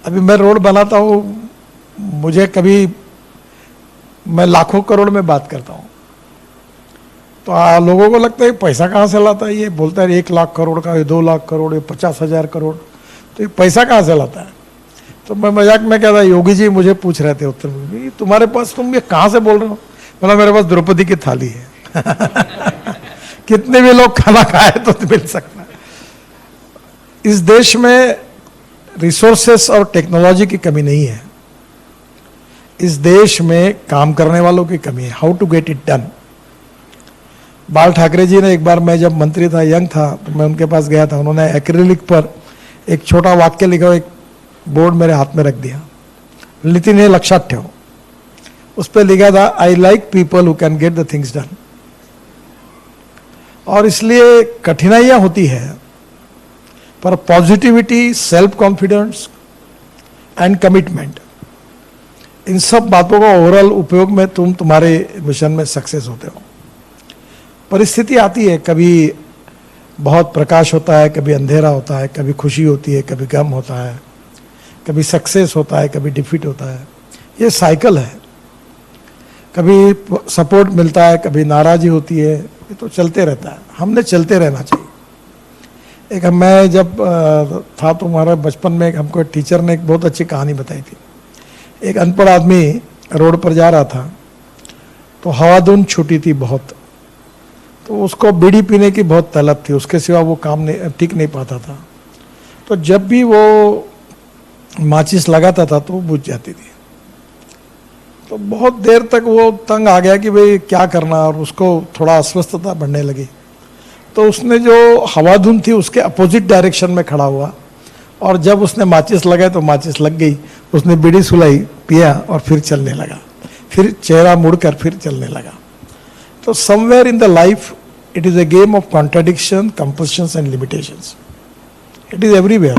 अभी मैं रोड बनाता हूँ, मुझे कभी मैं लाखों करोड़ में बात करता हूँ, तो लोगों को लगता है पैसा कहाँ से लाता है, ये बोलता है 1 लाख करोड़ का, ये 2 लाख करोड़, ये 50,000 करोड़, तो ये पैसा कहाँ से लाता है। तो मैं मजाक में कहता, योगी जी मुझे पूछ रहे थे उत्तर में, तुम्हारे पास, तुम ये कहाँ से बोल रहे हो। बोला मेरे पास द्रौपदी की थाली है कितने भी लोग खाना खाए तो मिल सकता है। इस देश में रिसोर्सेस और टेक्नोलॉजी की कमी नहीं है, इस देश में काम करने वालों की कमी है। How to get it done. Bal Thackeray जी ने एक बार, मैं जब मंत्री था, यंग था, तो मैं उनके पास गया था, उन्होंने एक्रिलिक पर एक छोटा वाक्य लिखा, एक बोर्ड मेरे हाथ में रख दिया, नितिन हे लक्षात ठेव। उस पर लिखा था, I like people who can get the things done. और इसलिए कठिनाइयां होती है, पर positivity, self confidence and commitment, इन सब बातों का ओवरऑल उपयोग में तुम तुम्हारे मिशन में सक्सेस होते हो। परिस्थिति आती है, कभी बहुत प्रकाश होता है, कभी अंधेरा होता है, कभी खुशी होती है, कभी गम होता है, कभी सक्सेस होता है, कभी डिफीट होता है। ये साइकिल है, कभी सपोर्ट मिलता है, कभी नाराजी होती है, ये तो चलते रहता है। हमने चलते रहना चाहिए। एक मैं जब था तो हमारा बचपन में हमको टीचर ने एक बहुत अच्छी कहानी बताई थी। एक अनपढ़ आदमी रोड पर जा रहा था, तो हवाधुन छूटी थी बहुत, तो उसको बीड़ी पीने की बहुत तलब थी, उसके सिवा वो काम नहीं टिक नहीं पाता था। तो जब भी वो माचिस लगाता था तो वो बुझ जाती थी। तो बहुत देर तक वो तंग आ गया कि भाई क्या करना, और उसको थोड़ा अस्वस्थता बढ़ने लगी। तो उसने जो हवाधुन थी उसके अपोजिट डायरेक्शन में खड़ा हुआ, और जब उसने माचिस लगाई तो माचिस लग गई। उसने बीड़ी सुलाई, पिया और फिर चलने लगा, फिर चेहरा मुड़कर फिर चलने लगा। तो somewhere in the life it is a game of contradiction, compulsions and limitations. It is everywhere,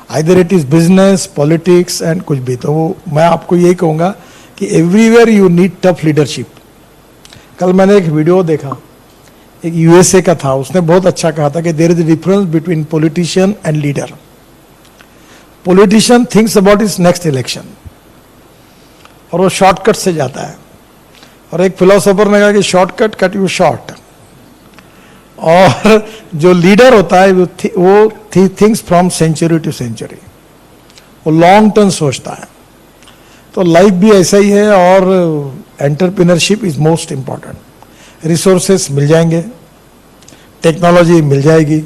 either it is business, politics and कुछ भी। तो मैं आपको यही कहूँगा कि everywhere you need tough leadership. कल मैंने एक वीडियो देखा, एक यूएसए का था, उसने बहुत अच्छा कहा था कि there is a difference between politician and leader. Politician thinks about his next election, और वो शॉर्टकट से जाता है। और एक फिलोसोफर ने कहा कि शॉर्टकट कट यू शॉर्ट। और जो लीडर होता है वो thinks from century to century, वो लॉन्ग टर्म सोचता है। तो लाइफ भी ऐसा ही है, और entrepreneurship is most important. Resources मिल जाएंगे, टेक्नोलॉजी मिल जाएगी,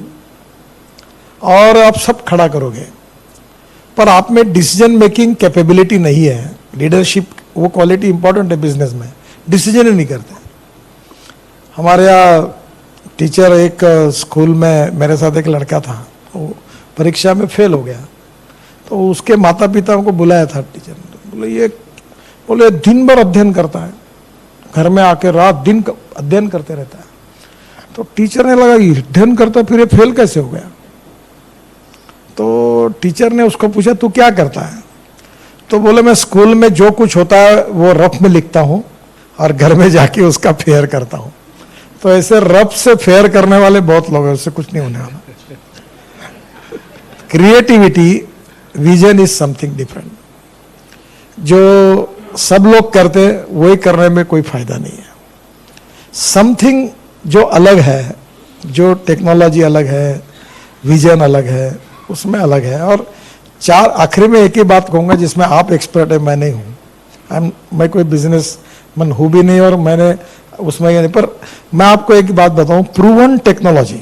और आप सब खड़ा करोगे, पर आप में डिसीजन मेकिंग कैपेबिलिटी नहीं है। लीडरशिप वो क्वालिटी इंपॉर्टेंट है बिजनेस में, डिसीजन ही नहीं करते। हमारे यहाँ टीचर, एक स्कूल में मेरे साथ एक लड़का था, वो परीक्षा में फेल हो गया। तो उसके माता पिता को बुलाया था टीचर ने, बोले दिन भर अध्ययन करता है, घर में आके रात दिन अध्ययन करते रहता है। तो टीचर ने लगा अध्ययन करता फिर ये फेल कैसे हो गया। तो टीचर ने उसको पूछा तू क्या करता है। तो बोले मैं स्कूल में जो कुछ होता है वो रफ में लिखता हूँ, और घर में जाके उसका फेयर करता हूँ। तो ऐसे रफ से फेयर करने वाले बहुत लोग हैं, उससे कुछ नहीं होने वाला। Creativity, vision is something different. जो सब लोग करते वही करने में कोई फायदा नहीं है। समथिंग जो अलग है, जो टेक्नोलॉजी अलग है, विजन अलग है, उसमें अलग है। और चार आखिरी में एक ही बात कहूँगा जिसमें आप एक्सपर्ट है, मैं नहीं हूँ। मैं कोई बिजनेसमैन हूँ भी नहीं, और मैंने उसमें नहीं। पर मैं आपको एक बात बताऊँ, प्रूवन टेक्नोलॉजी